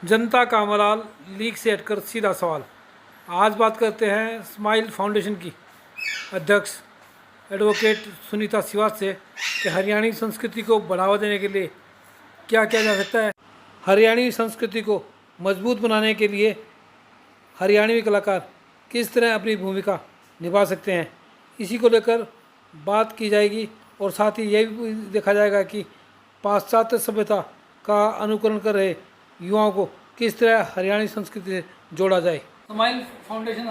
जनता का मलाल लीक से हटकर सीधा सवाल। आज बात करते हैं स्माइल फाउंडेशन की अध्यक्ष एडवोकेट सुनीता सिवाच से कि हरियाणवी संस्कृति को बढ़ावा देने के लिए क्या किया जा सकता है। हरियाणवी संस्कृति को मजबूत बनाने के लिए हरियाणवी कलाकार किस तरह अपनी भूमिका निभा सकते हैं, इसी को लेकर बात की जाएगी। और साथ ही यह भी देखा जाएगा कि पाश्चात्य सभ्यता का अनुकरण कर रहे युवाओं को किस तरह हरियाणवी संस्कृति से जोड़ा जाए। स्माइल फाउंडेशन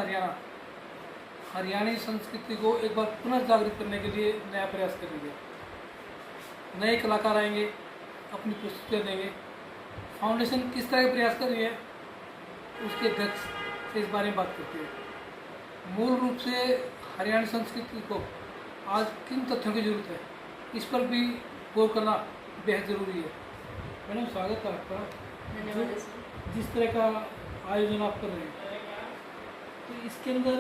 हरियाणवी संस्कृति को एक बार पुनर्जागृत करने के लिए नया प्रयास करेंगे। नए कलाकार आएंगे, अपनी प्रस्तुतियाँ देंगे। फाउंडेशन किस तरह के प्रयास कर रही है, उसके अध्यक्ष से इस बारे में बात करते हैं। मूल रूप से हरियाणवी संस्कृति को आज किन तथ्यों की जरूरत है, इस पर भी गौर करना बेहद ज़रूरी है। मैडम, स्वागत है आपका। धन्यवाद। जिस तरह का आयोजन आप कर रहे हैं, तो इसके अंदर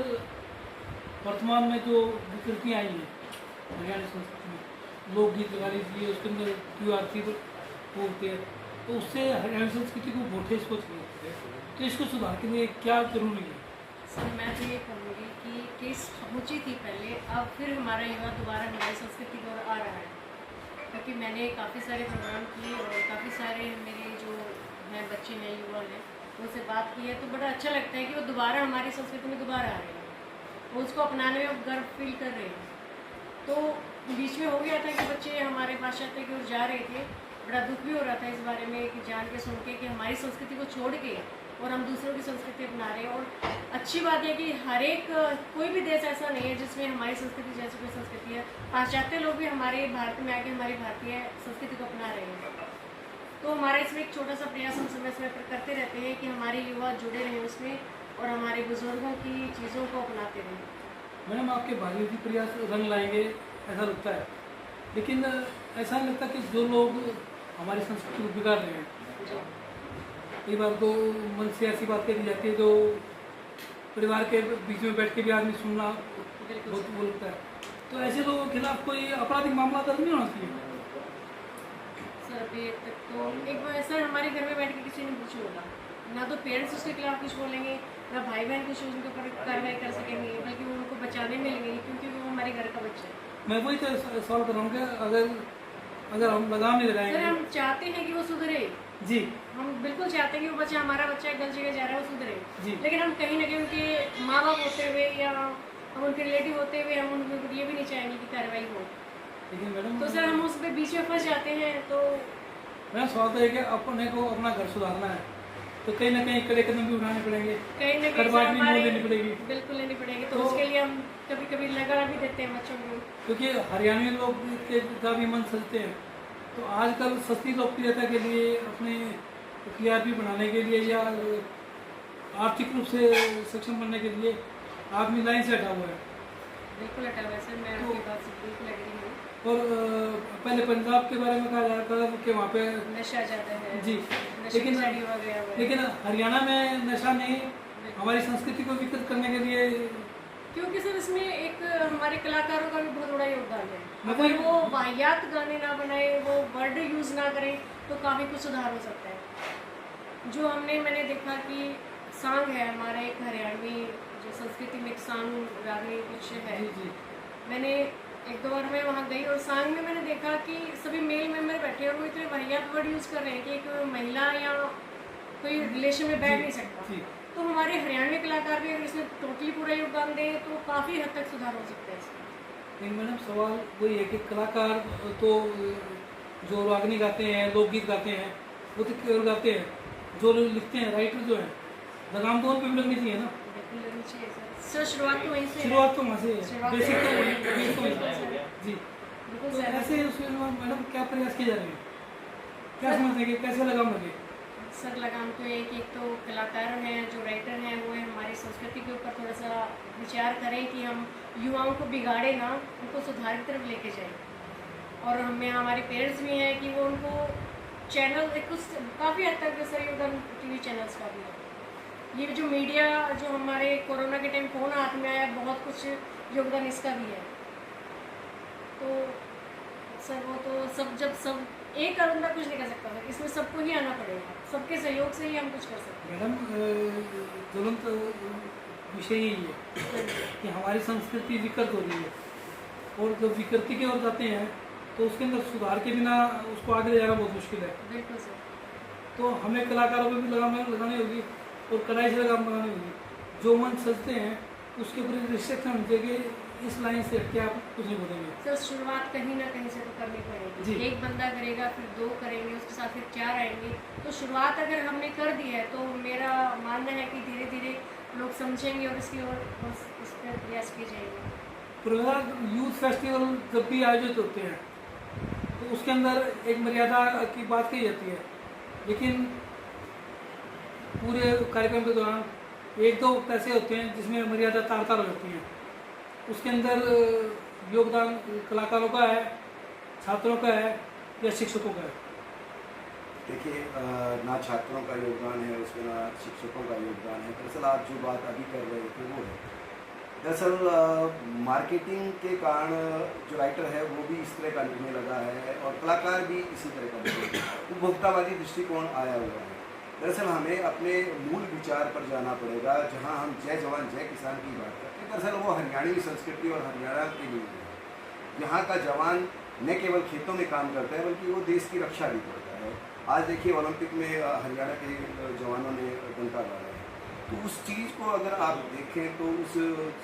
वर्तमान में जो विकृतियाँ आई हैं हरियाणवी संस्कृति में, लोकगीत लगा लीजिए, उसके अंदर क्यूआरसी बोलते हैं, तो उससे हरियाणवी संस्कृति को बोठेस को चाहिए। तो इसको सुधार के लिए क्या जरूरी है? सर, मैं तो ये कहूँगी कि केस पहुँची थी पहले, अब फिर हमारा युवा दोबारा हमारी संस्कृति की ओर आ रहा है। क्योंकि मैंने काफ़ी सारे प्रोग्राम किए और काफ़ी सारे मेरे जो हैं बच्चे हैं, युवा हैं, उनसे बात की है, तो बड़ा अच्छा लगता है कि वो दोबारा हमारी संस्कृति में दोबारा आ रहे हैं, वो उसको अपनाने में गर्व फील कर रहे हैं। तो बीच में हो गया था कि बच्चे हमारे पाश्चात्य की ओर जा रहे थे, बड़ा दुख भी हो रहा था इस बारे में कि जान के सुन के कि हमारी संस्कृति को छोड़ के और हम दूसरों की संस्कृति अपना रहे हैं। और अच्छी बात है कि हर एक कोई भी देश ऐसा नहीं है जिसमें हमारी संस्कृति जैसी कोई संस्कृति है। पाश्चात्य लोग भी हमारे भारत में आके हमारी भारतीय संस्कृति को अपना रहे हैं। तो हमारा इसमें एक छोटा सा प्रयास हम समय समय पर करते रहते हैं कि हमारे युवा जुड़े रहें उसमें और हमारे बुजुर्गों की चीज़ों को अपनाते रहें। मैडम, आपके भागीरथी प्रयास रंग लाएंगे ऐसा लगता है, लेकिन ऐसा नहीं लगता कि जो लोग हमारी संस्कृति को बिगाड़ रहे हैं, कई बार तो मन से ऐसी बात कही जाती है जो परिवार के बीच में बैठ के भी आदमी सुनना बहुत बोलता है, तो ऐसे लोगों के खिलाफ कोई आपराधिक मामला दर्ज नहीं होना चाहिए? सर, अभी तक तो एक बार सर हमारे घर में बैठ के किसी ने कुछ बोला ना, तो पेरेंट्स उसके खिलाफ कुछ बोलेंगे, ना भाई बहन कुछ उनके ऊपर कार्रवाई कर सकेंगे, बल्कि वो उनको बचाने में लगेंगे क्योंकि वो हमारे घर का बच्चा है। मैं वही तो सवाल कर रहा हूँ कि अगर हम लगाम नहीं लगाएंगे। सर, हम चाहते हैं कि वो सुधरे जी, हम बिल्कुल चाहते हैं कि वो बच्चा, हमारा बच्चा गलत जगह जा रहा है, वो सुधरे जी, लेकिन हम कहीं ना कहीं उनके माँ बाप होते हुए या हम उनके रिलेटिव होते हुए हम उनको ये भी नहीं चाहेंगे कि कार्रवाई हो। लेकिन मैडम, तो सर हम उस पर बीच में फंस जाते हैं। तो मेरा सवाल तो है कि अपने को अपना घर सुधारना है, तो कहीं ना कहीं कड़े कदम भी उठाने पड़ेंगे, कहीं ना कहीं खरबाट भी हमारे लेनी पड़ेगी। बिल्कुल लेनी पड़ेगी। तो उसके लिए हम कभी कभी लगा भी देते हैं बच्चों को, क्योंकि हरियाणवी लोग का भी मन सजते हैं, तो आजकल सस्ती लोकप्रियता के लिए, अपने टीआरपी बनाने के लिए या आर्थिक रूप से सक्षम बनने के लिए आदमी लाइन से हटा हुआ है। बिल्कुल हटा हुआ है सर, मैं आपकी बात से बिल्कुल एग्री हूँ। और पहले पंजाब के बारे में कहा जा रहा था कि वहाँ पे नशा ज़्यादा है जी, नशे की साड़ी हो गया हुआ है। लेकिन हरियाणा में नशा नहीं, हमारी संस्कृति को विकसित करने के लिए, क्योंकि सर इसमें एक हमारे कलाकारों का भी बहुत बड़ा योगदान है। मतलब अगर वो वाहियात गाने ना बनाए, वो वर्ड यूज़ ना करें, तो काफ़ी कुछ सुधार हो सकता है। जो मैंने देखा कि सांग है हमारा एक हरियाणवी जो संस्कृति में एक सांग रागनी कुछ है। जी जी, मैंने एक दो बार मैं वहाँ गई और सांग में मैंने देखा कि सभी मेल मेंबर बैठे और वो इतने वाहियात वर्ड यूज़ कर रहे हैं कि एक महिला या कोई रिलेशन में बैठ नहीं सकता। जी। तो हमारे हरियाणवी कलाकार भी अगर इसमें टोटली पूरा योगदान दें तो काफ़ी हद तक सुधार हो सकता है इसमें। लेकिन मैडम, सवाल वही है कि कलाकार तो जो रागनी गाते हैं, लोकगीत गाते हैं, वो तो केवल गाते हैं, जो लोग लिखते हैं, राइटर जो है, लगाम तो उन पे भी लगनी चाहिए ना। बिल्कुल लगनी चाहिए सर। सर, शुरुआत तो वहीं से है। शुरुआत तो वहाँ से है, शुरुआत बेसिक तो वहीं बिल्कुल बेस तो वहीं सर। से है। जी, बिल्कुल तो सर। ऐसे उसमें मैडम क्या प्रयास किए जा रहे हैं, क्या समझते हैं कि कैसे लगाम लगे? सर, लगाम तो एक एक तो कलाकार हैं, जो राइटर हैं, वो हमारी संस्कृति के ऊपर थोड़ा सा विचार करें कि हम युवाओं को बिगाड़े ना, उनको सुधार की तरफ लेके जाएं। और हमारे पेरेंट्स भी हैं कि वो उनको चैनल एक कुछ काफ़ी हद तक सर योगदान टीवी चैनल्स का भी है। ये जो मीडिया जो हमारे कोरोना के टाइम फ़ोन हाथ में आया, बहुत कुछ योगदान इसका भी है। तो सर वो तो सब एक बंदा कुछ नहीं कर सकता सर, इसमें सबको ही आना पड़ेगा, सबके सहयोग से ही हम कुछ कर सकते मैडम ज्वलंत विषय यही है कि हमारी संस्कृति विकृत हो रही है, और जब विकृति की ओर जाते हैं तो उसके अंदर सुधार के बिना उसको आगे ले जाना बहुत मुश्किल है। हैं। बिल्कुल सर। तो हमें कलाकारों पर भी लगानी होगी और कड़ाई से लगानी होगी। जो मंच सजते हैं उसके ऊपर रिस्ट्रिक्शन होनी चाहिए कि इस लाइन से हटके आप कुछ नहीं बोलेंगे। सर शुरुआत कहीं ना कहीं से तो करनी जी। पड़ेगी, एक बंदा करेगा फिर 2 करेंगे, उसके साथ फिर 4 आएंगे, तो शुरुआत अगर हमने कर दी है तो मेरा मानना है कि धीरे धीरे लोग समझेंगे और इसकी ओर उस पर प्रयास किए जाएंगे। प्रोग्राम यूथ फेस्टिवल जब भी आयोजित होते हैं तो उसके अंदर एक मर्यादा की बात कही जाती है, लेकिन पूरे कार्यक्रम के दौरान 1-2 ऐसे होते हैं जिसमें मर्यादा तार-तार हो जाती है। उसके अंदर योगदान कलाकारों का है, छात्रों का है या शिक्षकों का है? देखिए ना छात्रों का योगदान है उसमें, ना शिक्षकों का योगदान है। दरअसल आप जो बात अभी कर रहे थे वो है, दरअसल मार्केटिंग के कारण जो राइटर है वो भी इस तरह का लिखने लगा है और कलाकार भी इसी तरह का लिखने, उपभोक्तावादी दृष्टिकोण आया हुआ है। दरअसल हमें अपने मूल विचार पर जाना पड़ेगा, जहाँ हम जय जवान जय किसान की बात करते हैं। दरअसल वो हरियाणवी संस्कृति और हरियाणा के लिए है। यहाँ का जवान न केवल खेतों में काम करता है बल्कि वो देश की रक्षा भी करता है। आज देखिए ओलंपिक में हरियाणा के जवानों ने डंका गाड़ा है, तो उस चीज़ को अगर आप देखें तो उस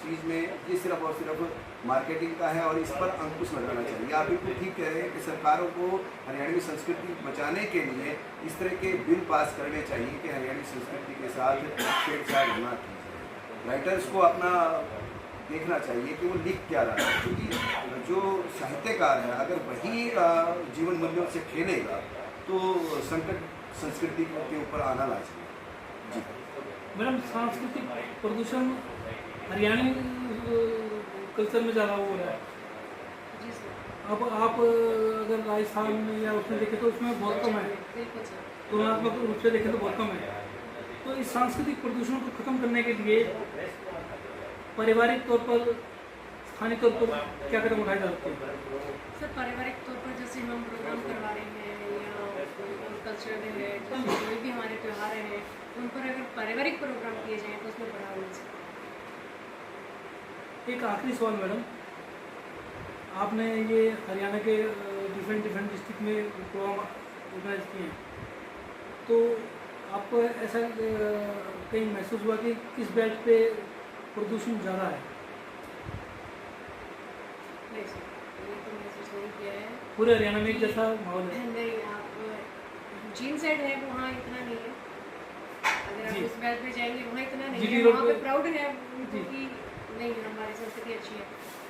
चीज़ में ये सिर्फ और सिर्फ मार्केटिंग का है और इस पर अंकुश लगाना चाहिए। आप बिल्कुल ठीक कह रहे हैं कि सरकारों को हरियाणवी संस्कृति बचाने के लिए इस तरह के बिल पास करने चाहिए कि हरियाणवी संस्कृति के साथ छेड़छाड़ ना की जाए। राइटर्स को अपना देखना चाहिए कि वो लिख क्या रहा है, क्योंकि जो साहित्यकार है अगर वही जीवन मूल्यों से खेलेगा तो संकट संस्कृति के ऊपर आना लाजमी है। जी मैडम, सांस्कृतिक प्रदूषण हरियाणवी कल्चर में ज़्यादा हो रहा है। जी सर। अब आप अगर राजस्थान में या उसमें देखें तो उसमें बहुत कम है, बिल्कुल सर। तुलनात्मक रूप से देखें तो बहुत कम है। तो इस सांस्कृतिक प्रदूषण को खत्म करने के लिए पारिवारिक तौर पर, स्थानीय तौर पर क्या कदम उठाए जा सकते हैं? सर पारिवारिक तौर पर जैसे हम प्रोग्राम करवा रहे हैं या कल्चर है, जैसे कोई भी हमारे त्यौहार हैं उन पर अगर पारिवारिक प्रोग्राम किए जाएँ तो उसमें बढ़ावा मिल सकता है। एक आखिरी सवाल मैडम, आपने ये हरियाणा के डिफरेंट डिस्ट्रिक्ट में प्रोग्राम ऑर्गेनाइज किए हैं, तो आपको ऐसा कहीं महसूस हुआ कि किस बेल्ट पे प्रदूषण ज़्यादा है? नहीं सर, ये तो महसूस नहीं किया है। पूरे हरियाणा में एक जैसा माहौल है? नहीं, आप जीन साइड है वहाँ इतना नहीं है, अगर आप जी। उस बेल्ट पे जाएंगे वहाँ इतना नहीं जीटी है, रोड वहाँ पे पे- प्राउड है उनको जी। कि नहीं हमारी संस्कृति अच्छी है।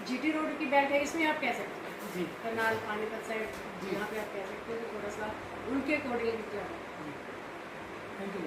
जीटी रोड की बेल्ट है, इसमें आप कह सकते हैं जी। करनाल पानीपत साइड, जी। यहाँ पे आप कह सकते हो कि थोड़ा सा उनके अकॉर्डिंग ज़्यादा। Thank you.